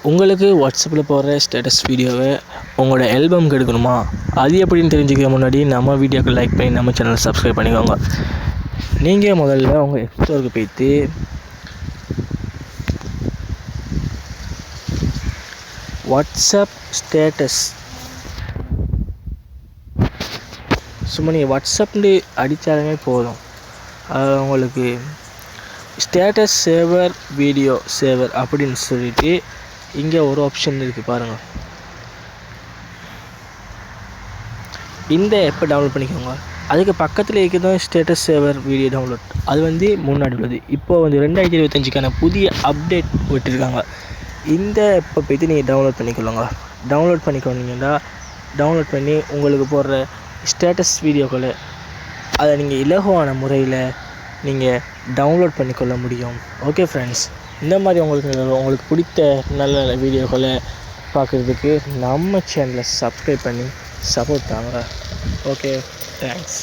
உங்களுக்கு வாட்ஸ்அப்பில் போடுற ஸ்டேட்டஸ் வீடியோவை உங்களோட ஆல்பம்க்கு எடுக்கணுமா? அது எப்படின்னு தெரிஞ்சுக்க முன்னாடி நம்ம வீடியோக்கு லைக் பண்ணி நம்ம சேனலை சப்ஸ்கிரைப் பண்ணிக்கோங்க. நீங்கள் முதல்ல உங்கள் எக்ஸ்ப்ளோருக்கு போய்ட்டு வாட்ஸ்அப் ஸ்டேட்டஸ் சும்மா நீங்கள் வாட்ஸ்அப்னு அடித்தாலுமே போதும். உங்களுக்கு ஸ்டேட்டஸ் சேவர் வீடியோ சேவர் அப்படின்னு சொல்லிட்டு இங்கே ஒரு ஆப்ஷன் இருக்குது பாருங்கள். இந்த ஆப்பை டவுன்லோட் பண்ணிக்கோங்க. அதுக்கு பக்கத்தில் இருக்கிறது ஸ்டேட்டஸ் சேவர் வீடியோ டவுன்லோட். அது முன்னாடி உள்ளது. இப்போ 2025க்கான புதிய அப்டேட் விட்டுருக்காங்க. இந்த ஆப்பை போய்ட்டு நீங்கள் டவுன்லோட் பண்ணிக்கொள்ளுங்க. டவுன்லோட் பண்ணி உங்களுக்கு போடுற ஸ்டேட்டஸ் வீடியோக்களை அதை நீங்கள் இலகுவான முறையில் நீங்கள் டவுன்லோட் பண்ணிக்கொள்ள முடியும். ஓகே ஃப்ரெண்ட்ஸ், இந்த மாதிரி உங்களுக்கு பிடித்த நல்ல நல்ல வீடியோக்களை பார்க்குறதுக்கு நம்ம சேனலை சப்ஸ்கிரைப் பண்ணி சப்போர்ட் தாங்க. Okay, thanks.